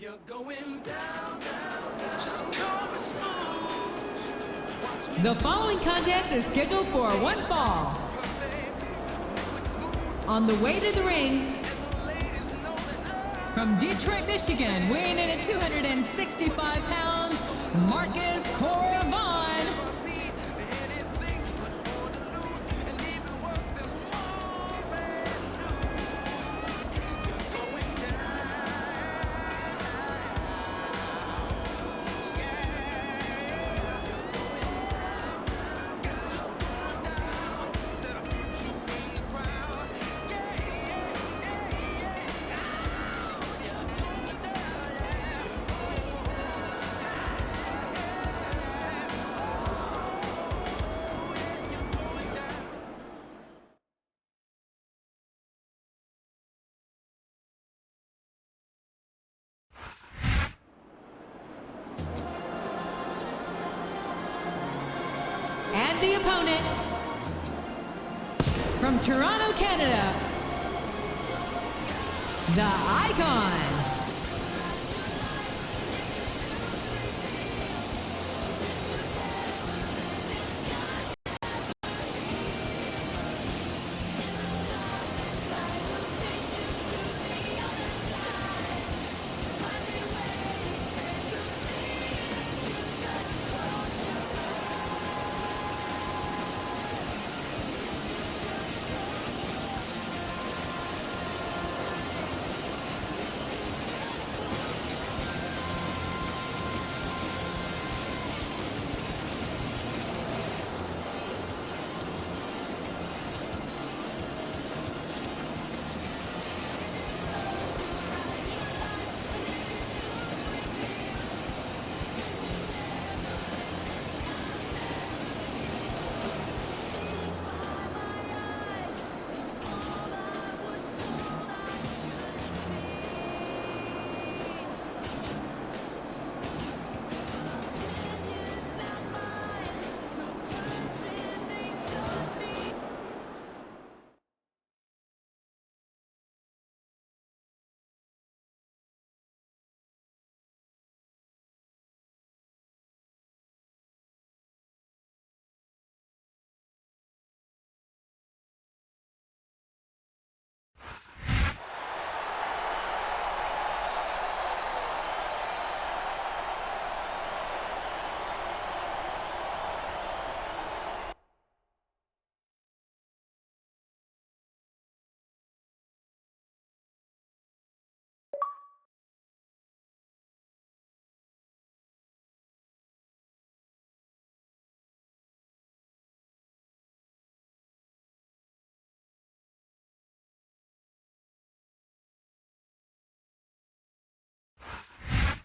You're going down, down, down. Just call me smooth. Watch me. The following contest is scheduled for one fall. On the way to the ring, from Detroit, Michigan, weighing in at 265 pounds, Marcus Corvon. And the opponent, from Toronto, Canada, the Icon.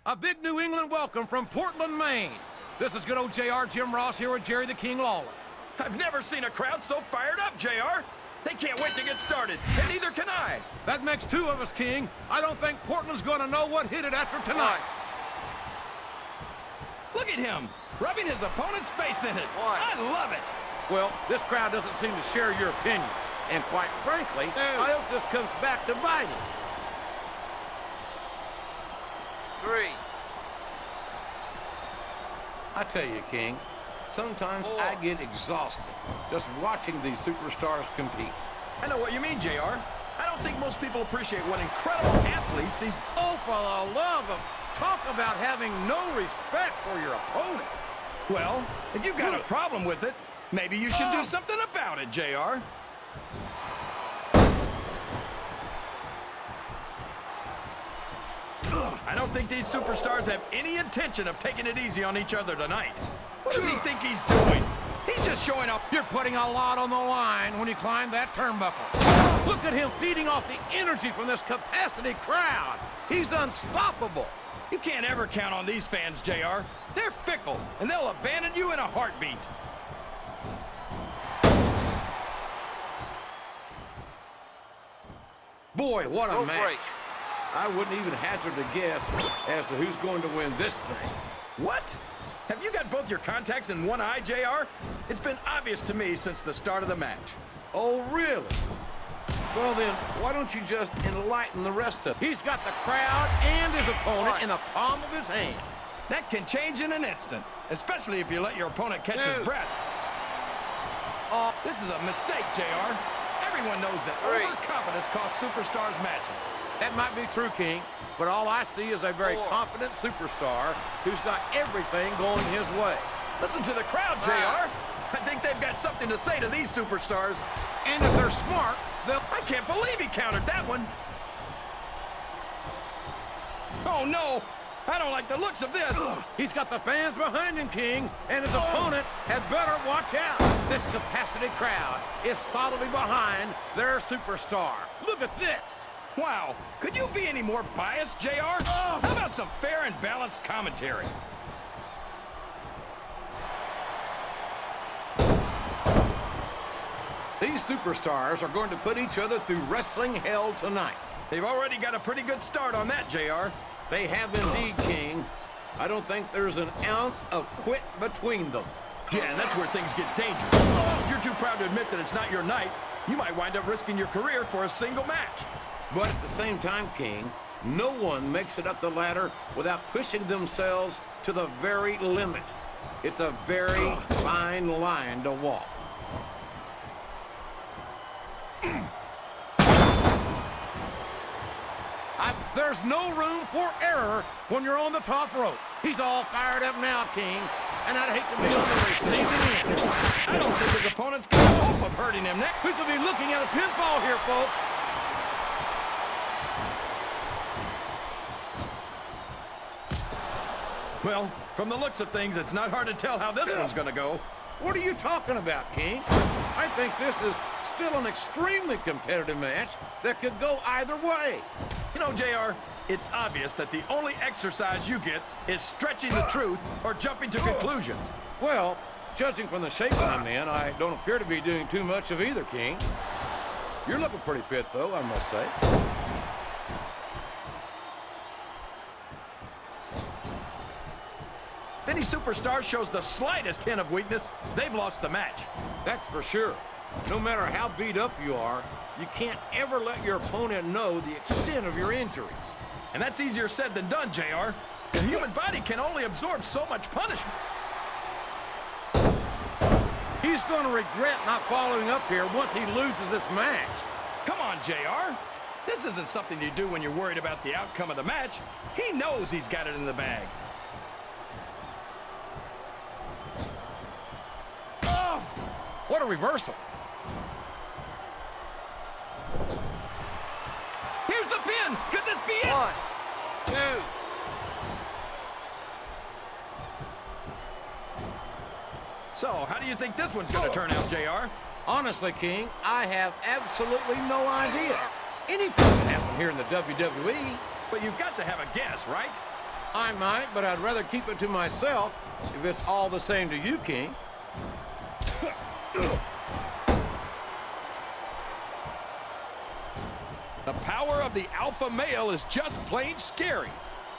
A big New England welcome from Portland, Maine. This is good old JR, Jim Ross here with Jerry the King Lawler. I've never seen a crowd so fired up, JR. They can't wait to get started, and neither can I. That makes two of us, King. I don't think Portland's going to know what hit it after tonight. Look at him, rubbing his opponent's face in it. I love it. Well, this crowd doesn't seem to share your opinion. And quite frankly, I hope this comes back to bite him. 3. I tell you, King, sometimes I get exhausted just watching these superstars compete. I know what you mean, JR. I don't think most people appreciate what incredible athletes these... Oh, for the love of... Talk about having no respect for your opponent. Well, if you've got a problem with it, maybe you should do something about it, JR. I don't think these superstars have any intention of taking it easy on each other tonight. What does he think he's doing? He's just showing up. You're putting a lot on the line when you climb that turnbuckle. Look at him feeding off the energy from this capacity crowd. He's unstoppable. You can't ever count on these fans, JR. They're fickle, and they'll abandon you in a heartbeat. Boy, what a match. Break. I wouldn't even hazard a guess as to who's going to win this thing. What? Have you got both your contacts in one eye, JR? It's been obvious to me since the start of the match. Oh, really? Well, then, why don't you just enlighten the rest of it? He's got the crowd and his opponent in the palm of his hand. That can change in an instant, especially if you let your opponent catch his breath. This is a mistake, JR. Everyone knows that overconfidence costs superstars matches. That might be true, King, but all I see is a very confident superstar who's got everything going his way. Listen to the crowd, JR. I think they've got something to say to these superstars. And if they're smart, they'll... I can't believe he countered that one. Oh, no. I don't like the looks of this. He's got the fans behind him, King, and his opponent had better watch out. This capacity crowd is solidly behind their superstar. Look at this. Wow. Could you be any more biased, JR? How about some fair and balanced commentary? These superstars are going to put each other through wrestling hell tonight. They've already got a pretty good start on that, JR. They have indeed, King. I don't think there's an ounce of quit between them. Yeah, and that's where things get dangerous. If you're too proud to admit that it's not your night, you might wind up risking your career for a single match. But at the same time, King, no one makes it up the ladder without pushing themselves to the very limit. It's a very fine line to walk. There's no room for error when you're on the top rope. He's all fired up now, King, and I'd hate to be on the receiving end. I don't think his opponent's got hope of hurting him next. We could be looking at a pinfall here, folks. Well, from the looks of things, it's not hard to tell how this one's gonna go. What are you talking about, King? I think this is still an extremely competitive match that could go either way. You know, JR, it's obvious that the only exercise you get is stretching the truth or jumping to conclusions. Well, judging from the shape I'm in, I don't appear to be doing too much of either, King. You're looking pretty fit, though, I must say. If any superstar shows the slightest hint of weakness, they've lost the match. That's for sure. No matter how beat up you are, you can't ever let your opponent know the extent of your injuries. And that's easier said than done, JR. The human body can only absorb so much punishment. He's going to regret not following up here once he loses this match. Come on, JR. This isn't something you do when you're worried about the outcome of the match. He knows he's got it in the bag. Oh, what a reversal. Here's the pin. Could this be it? 1, 2. So, how do you think this one's going to turn out, JR? Honestly, King, I have absolutely no idea. Anything can happen here in the WWE. But you've got to have a guess, right? I might, but I'd rather keep it to myself if it's all the same to you, King. The power of the alpha male is just plain scary.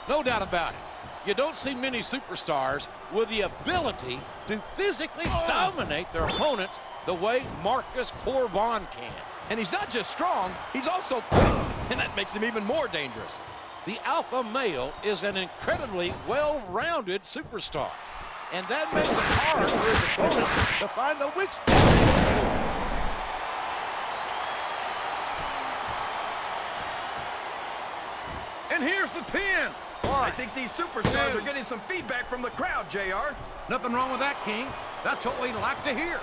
No doubt about it. You don't see many superstars with the ability to physically dominate their opponents the way Marcus Corvon can. And he's not just strong, he's also quick. And that makes him even more dangerous. The alpha male is an incredibly well-rounded superstar. And that makes it hard for his opponents to find the weak spot. And here's the pin. I think these superstars are getting some feedback from the crowd, JR. Nothing wrong with that, King. That's what we like to hear.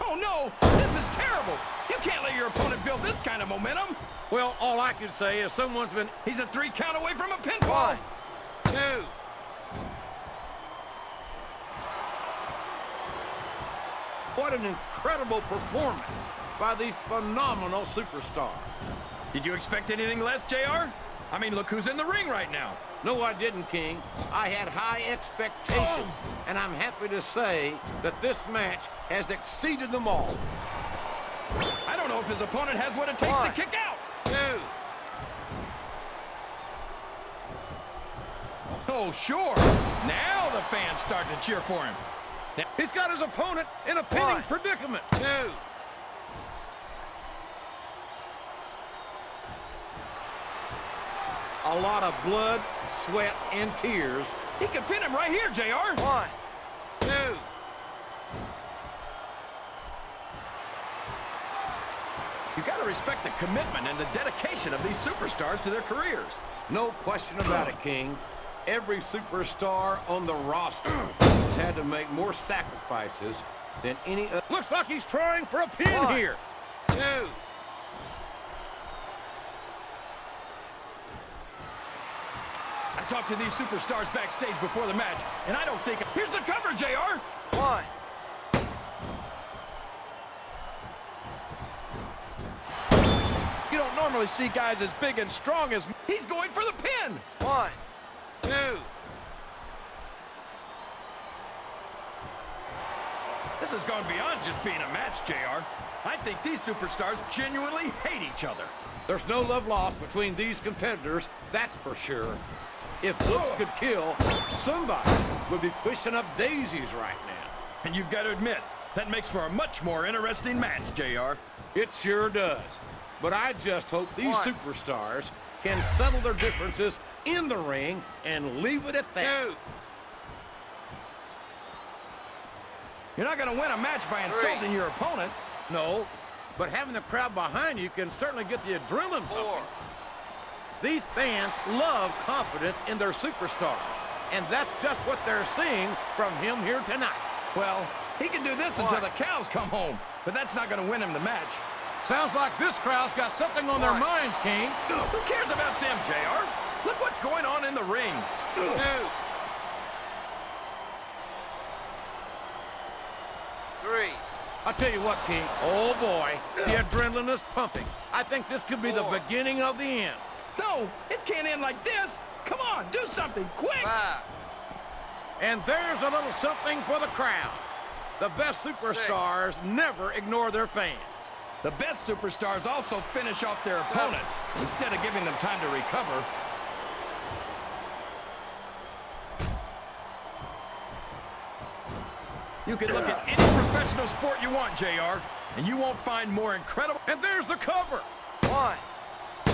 Oh, no! This is terrible! You can't let your opponent build this kind of momentum. Well, all I can say is someone's been... He's a 3 count away from a pinfall. 1, 2. What an incredible performance by these phenomenal superstars. Did you expect anything less, JR? I mean, look who's in the ring right now. No, I didn't, King. I had high expectations, and I'm happy to say that this match has exceeded them all. I don't know if his opponent has what it takes to 1, kick out. 2. Oh, sure. Now the fans start to cheer for him. He's got his opponent in a pinning predicament. 2. A lot of blood, sweat, and tears. He can pin him right here, JR. 1, 2. You got to respect the commitment and the dedication of these superstars to their careers. No question about it, King. Every superstar on the roster has had to make more sacrifices than any other. Looks like he's trying for a pin 1, here. 2. I talked to these superstars backstage before the match, and I don't think... Here's the cover, JR. 1. You don't normally see guys as big and strong as... He's going for the pin. 1, 2. This has gone beyond just being a match, JR. I think these superstars genuinely hate each other. There's no love lost between these competitors, that's for sure. If looks could kill, somebody would be pushing up daisies right now. And you've got to admit, that makes for a much more interesting match, JR. It sure does. But I just hope these 1, superstars can settle their differences in the ring and leave it at that. 2. You're not going to win a match by insulting your opponent. No, but having the crowd behind you can certainly get the adrenaline 4. pumping. These fans love confidence in their superstars, and that's just what they're seeing from him here tonight. Well, he can do this until the cows come home, but that's not going to win him the match. Sounds like this crowd's got something on their 1. minds, King. Who cares about them, JR? Look what's going on in the ring. 2. I'll tell you what, King. Oh, boy, the adrenaline is pumping. I think this could be the 4. beginning of the end. No, it can't end like this. Come on, do something, quick. 5. And there's a little something for the crowd. The best superstars never ignore their fans. The best superstars also finish off their opponents instead of giving them time to recover. You can look at any professional sport you want, JR, and you won't find more incredible... And there's the cover. 1, 2.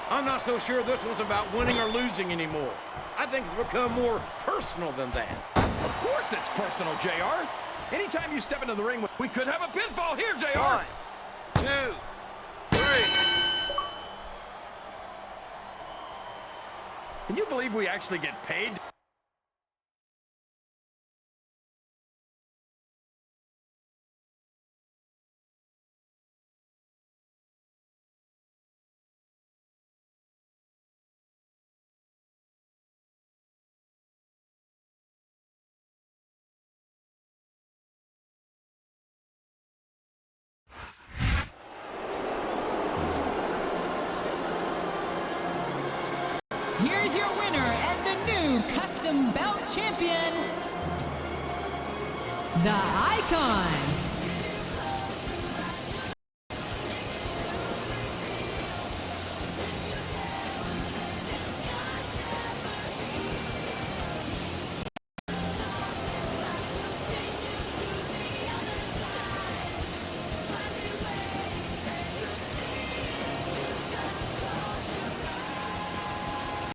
I'm not so sure this one's about winning or losing anymore. I think it's become more personal than that. Of course it's personal, JR. Anytime you step into the ring, we could have a pinfall here, JR. 1, 2, 3. Can you believe we actually get paid? Here's your winner and the new custom belt champion, the Icon,